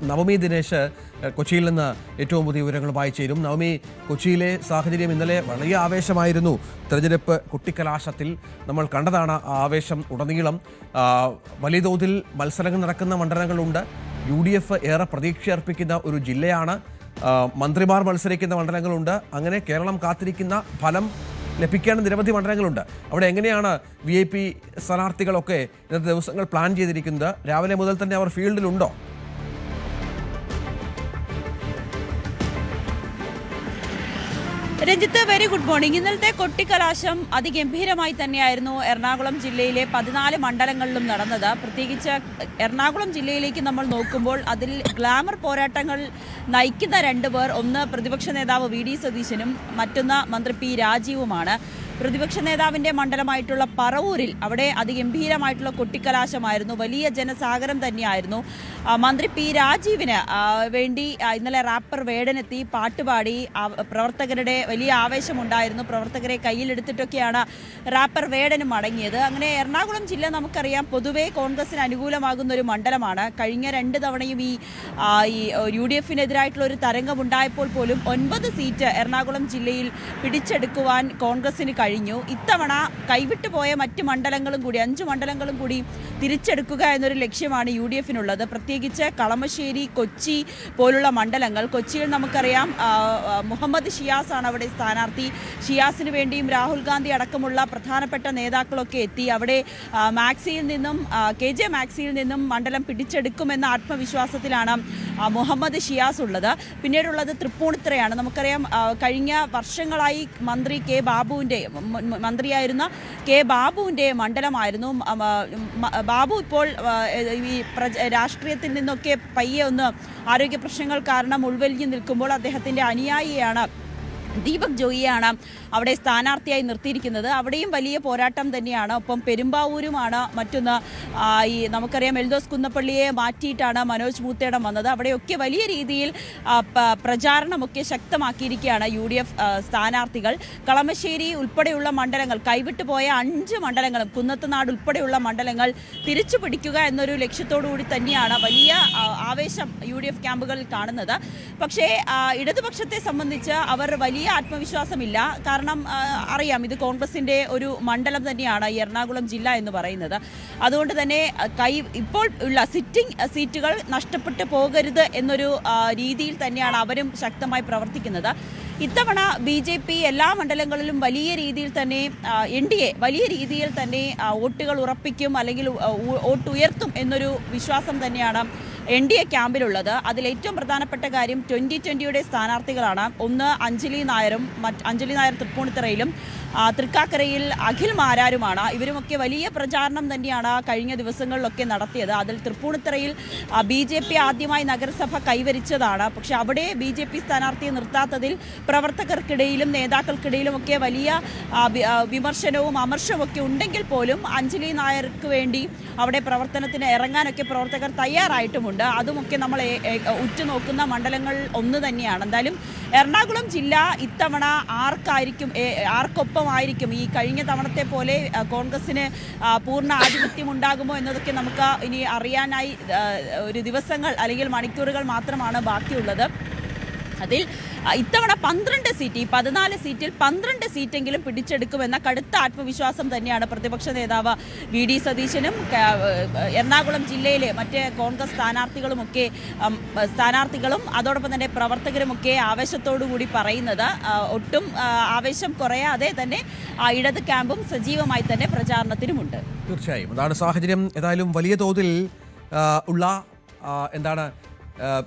നവമി ദിനേശ് കൊച്ചിയിൽ നിന്ന് ഏറ്റവും പുതിയ വിവരങ്ങളുമായി ചേരും. നവമി, കൊച്ചിയിലെ സാഹചര്യം ഇന്നലെ വലിയ ആവേശമായിരുന്നു. തെരഞ്ഞെടുപ്പ് കൊട്ടിക്കലാശത്തിൽ നമ്മൾ കണ്ടതാണ് ആ ആവേശം ഉടനീളം. വലിയ തോതിൽ മത്സരങ്ങൾ നടക്കുന്ന മണ്ഡലങ്ങളുണ്ട്. UDF ഏറെ പ്രതീക്ഷയർപ്പിക്കുന്ന ഒരു ജില്ലയാണ്. മന്ത്രിമാർ മത്സരിക്കുന്ന മണ്ഡലങ്ങളുണ്ട്. അങ്ങനെ കേരളം കാത്തിരിക്കുന്ന ഫലം ലഭിക്കേണ്ട നിരവധി മണ്ഡലങ്ങളുണ്ട്. അവിടെ എങ്ങനെയാണ് VIP സ്ഥാനാർത്ഥികളൊക്കെ ഇന്നത്തെ ദിവസങ്ങൾ പ്ലാൻ ചെയ്തിരിക്കുന്നത്? രാവിലെ മുതൽ തന്നെ അവർ ഫീൽഡിലുണ്ടോ? Ranjith, very good morning. ഇന്നലത്തെ കൊട്ടിക്കലാശം അതിഗംഭീരമായി തന്നെയായിരുന്നു എറണാകുളം ജില്ലയിലെ 14 മണ്ഡലങ്ങളിലും നടന്നത്. പ്രത്യേകിച്ച് എറണാകുളം ജില്ലയിലേക്ക് നമ്മൾ നോക്കുമ്പോൾ അതിൽ ഗ്ലാമർ പോരാട്ടങ്ങൾ നയിക്കുന്ന 2 പേർ, ഒന്ന് പ്രതിപക്ഷ നേതാവ് VD സതീശനും മറ്റൊന്ന് മന്ത്രി P രാജീവുമാണ്. പ്രതിപക്ഷ നേതാവിൻ്റെ മണ്ഡലമായിട്ടുള്ള പറവൂരിൽ അവിടെ അതിഗംഭീരമായിട്ടുള്ള കൊട്ടിക്കലാശമായിരുന്നു. വലിയ ജനസാഗരം തന്നെയായിരുന്നു. മന്ത്രി P രാജീവിന് വേണ്ടി ഇന്നലെ റാപ്പർ വേടനെത്തി പാട്ടുപാടി. പ്രവർത്തകരുടെ വലിയ ആവേശമുണ്ടായിരുന്നു. പ്രവർത്തകരെ കയ്യിലെടുത്തിട്ടൊക്കെയാണ് റാപ്പർ വേടനും മടങ്ങിയത്. അങ്ങനെ എറണാകുളം ജില്ല നമുക്കറിയാം പൊതുവെ കോൺഗ്രസിന് അനുകൂലമാകുന്ന ഒരു മണ്ഡലമാണ്. കഴിഞ്ഞ 2 തവണയും ഈ UDFിനെതിരായിട്ടുള്ള ഒരു തരംഗമുണ്ടായപ്പോൾ പോലും 9 സീറ്റ് എറണാകുളം ജില്ലയിൽ പിടിച്ചെടുക്കുവാൻ കോൺഗ്രസിന് കഴിഞ്ഞു. ഇത്തവണ കൈവിട്ടു പോയ മറ്റ് മണ്ഡലങ്ങളും കൂടി 5 മണ്ഡലങ്ങളും കൂടി തിരിച്ചെടുക്കുക എന്നൊരു ലക്ഷ്യമാണ് UDFിനുള്ളത്. പ്രത്യേകിച്ച് കളമശ്ശേരി, കൊച്ചി പോലുള്ള മണ്ഡലങ്ങൾ. കൊച്ചിയിൽ നമുക്കറിയാം മുഹമ്മദ് ഷിയാസ് ആണ് അവിടെ സ്ഥാനാർത്ഥി. ഷിയാസിന് വേണ്ടിയും രാഹുൽ ഗാന്ധി അടക്കമുള്ള പ്രധാനപ്പെട്ട നേതാക്കളൊക്കെ എത്തി. അവിടെ മാക്സിയിൽ നിന്നും KJ മാക്സിയിൽ നിന്നും മണ്ഡലം പിടിച്ചെടുക്കുമെന്ന ആത്മവിശ്വാസത്തിലാണ് മുഹമ്മദ് ഷിയാസ് ഉള്ളത്. പിന്നീടുള്ളത് തൃപ്പൂണിത്തുറയാണ്. നമുക്കറിയാം കഴിഞ്ഞ വർഷങ്ങളായി മന്ത്രിയായിരുന്ന കെ ബാബുവിൻ്റെ മണ്ഡലമായിരുന്നു. ബാബു ഇപ്പോൾ ഈ രാഷ്ട്രീയത്തിൽ നിന്നൊക്കെ പയ്യെ ഒന്ന് ആരോഗ്യ പ്രശ്നങ്ങൾ കാരണം ഉൾവലിഞ്ഞു നിൽക്കുമ്പോൾ അദ്ദേഹത്തിൻ്റെ അനുയായിയാണ് ദീപക് ജോയിയാണ് അവിടെ സ്ഥാനാർത്ഥിയായി നിർത്തിയിരിക്കുന്നത്. അവിടെയും വലിയ പോരാട്ടം തന്നെയാണ്. ഒപ്പം പെരുമ്പാവൂരുമാണ് മറ്റൊന്ന്. ഈ നമുക്കറിയാം എൽദോസ് കുന്നപ്പള്ളിയെ മാറ്റിയിട്ടാണ് മനോജ് മൂത്തേടം വന്നത്. അവിടെയൊക്കെ വലിയ രീതിയിൽ പ്രചാരണമൊക്കെ ശക്തമാക്കിയിരിക്കുകയാണ് UDF സ്ഥാനാർത്ഥികൾ. കളമശ്ശേരി ഉൾപ്പെടെയുള്ള മണ്ഡലങ്ങൾ, കൈവിട്ടു പോയ 5 മണ്ഡലങ്ങളും കുന്നത്തുനാട് ഉൾപ്പെടെയുള്ള മണ്ഡലങ്ങൾ തിരിച്ചു പിടിക്കുക എന്നൊരു ലക്ഷ്യത്തോടുകൂടി തന്നെയാണ് വലിയ ആവേശം UDF ക്യാമ്പുകളിൽ കാണുന്നത്. പക്ഷേ ഇടതുപക്ഷത്തെ സംബന്ധിച്ച് അവർ വലിയ ആത്മവിശ്വാസമില്ല. കാരണം അറിയാം ഇത് കോൺഗ്രസിൻ്റെ ഒരു മണ്ഡലം തന്നെയാണ് ഈ എറണാകുളം ജില്ല എന്ന് പറയുന്നത്. അതുകൊണ്ട് തന്നെ ഇപ്പോൾ ഉള്ള സിറ്റിംഗ് സീറ്റുകൾ നഷ്ടപ്പെട്ടു പോകരുത് എന്നൊരു രീതിയിൽ തന്നെയാണ് അവരും ശക്തമായി പ്രവർത്തിക്കുന്നത്. ഇത്തവണ BJP എല്ലാ മണ്ഡലങ്ങളിലും വലിയ രീതിയിൽ തന്നെ NDA വലിയ രീതിയിൽ തന്നെ വോട്ടുകൾ ഉറപ്പിക്കും, അല്ലെങ്കിൽ വോട്ട് ഉയർത്തും എന്നൊരു വിശ്വാസം തന്നെയാണ് NDA ക്യാമ്പിലുള്ളത്. അതിൽ ഏറ്റവും പ്രധാനപ്പെട്ട കാര്യം 2020യുടെ സ്ഥാനാർത്ഥികളാണ്. ഒന്ന് അഞ്ജലി നായർ തൃപ്പൂണിത്തുറയിലും തൃക്കാക്കരയിൽ അഖിൽ മാരാരുമാണ്. ഇവരുമൊക്കെ വലിയ പ്രചാരണം തന്നെയാണ് കഴിഞ്ഞ ദിവസങ്ങളിലൊക്കെ നടത്തിയത്. അതിൽ തൃപ്പൂണിത്തുറയിൽ BJP ആദ്യമായി നഗരസഭ കൈവരിച്ചതാണ്. പക്ഷെ അവിടെ BJP സ്ഥാനാർത്ഥിയെ നിർത്താത്തതിൽ പ്രവർത്തകർക്കിടയിലും നേതാക്കൾക്കിടയിലുമൊക്കെ വലിയ വിമർശനവും അമർഷമൊക്കെ ഉണ്ടെങ്കിൽ പോലും അഞ്ജലി നായർക്ക് വേണ്ടി അവിടെ പ്രവർത്തനത്തിന് ഇറങ്ങാനൊക്കെ പ്രവർത്തകർ തയ്യാറായിട്ടുമുണ്ട്. അതുമൊക്കെ നമ്മൾ ഉറ്റുനോക്കുന്ന മണ്ഡലങ്ങൾ ഒന്ന് തന്നെയാണ്. എന്തായാലും എറണാകുളം ജില്ല ഇത്തവണ ആർക്കൊപ്പമായിരിക്കും? ഈ കഴിഞ്ഞ തവണത്തെ പോലെ കോൺഗ്രസിന് പൂർണ്ണ ആധിപത്യം ഉണ്ടാകുമോ എന്നതൊക്കെ നമുക്ക് ഇനി അറിയാനായി ഒരു ദിവസങ്ങൾ അല്ലെങ്കിൽ മണിക്കൂറുകൾ മാത്രമാണ് ബാക്കിയുള്ളത്. അതിൽ ഇത്തവണ 12 സീറ്റ്, ഈ 14 സീറ്റിൽ 12 സീറ്റെങ്കിലും പിടിച്ചെടുക്കുമെന്ന കടുത്ത ആത്മവിശ്വാസം തന്നെയാണ് പ്രതിപക്ഷ നേതാവ് VD സതീശനും എറണാകുളം ജില്ലയിലെ മറ്റ് കോൺഗ്രസ് സ്ഥാനാർത്ഥികളും അതോടൊപ്പം തന്നെ പ്രവർത്തകരുമൊക്കെ ആവേശത്തോടുകൂടി പറയുന്നത്. ഒട്ടും ആവേശം കുറയാതെ തന്നെ ഇടത് ക്യാമ്പും സജീവമായി തന്നെ പ്രചാരണത്തിനുമുണ്ട്. തീർച്ചയായും അതാണ് സാഹചര്യം. ഏതായാലും വലിയ തോതിൽ ഉള്ള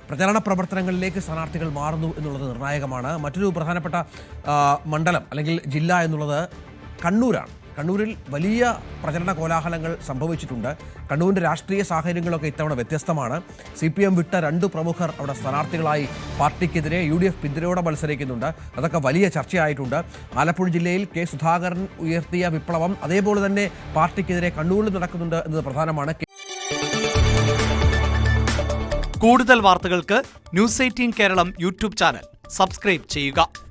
പ്രചാരണ പ്രവർത്തനങ്ങളിലേക്ക് സ്ഥാനാർത്ഥികൾ മാറുന്നു എന്നുള്ളത് നിർണായകമാണ്. മറ്റൊരു പ്രധാനപ്പെട്ട മണ്ഡലം അല്ലെങ്കിൽ ജില്ല എന്നുള്ളത് കണ്ണൂരാണ്. കണ്ണൂരിൽ വലിയ പ്രചരണ കോലാഹലങ്ങൾ സംഭവിച്ചിട്ടുണ്ട്. കണ്ണൂരിൻ്റെ രാഷ്ട്രീയ സാഹചര്യങ്ങളൊക്കെ ഇത്തവണ വ്യത്യസ്തമാണ്. CPM വിട്ട 2 പ്രമുഖർ അവിടെ സ്ഥാനാർത്ഥികളായി പാർട്ടിക്കെതിരെ UDF പിന്തുണയോടെ മത്സരിക്കുന്നുണ്ട്. അതൊക്കെ വലിയ ചർച്ചയായിട്ടുണ്ട്. ആലപ്പുഴ ജില്ലയിൽ K സുധാകരൻ ഉയർത്തിയ വിപ്ലവം അതേപോലെ തന്നെ പാർട്ടിക്കെതിരെ കണ്ണൂരിൽ നടക്കുന്നുണ്ട് എന്നത് പ്രധാനമാണ്. കൂടുതൽ വാർത്തകൾക്ക് News 18 Keralam YouTube channel subscribe ചെയ്യുക.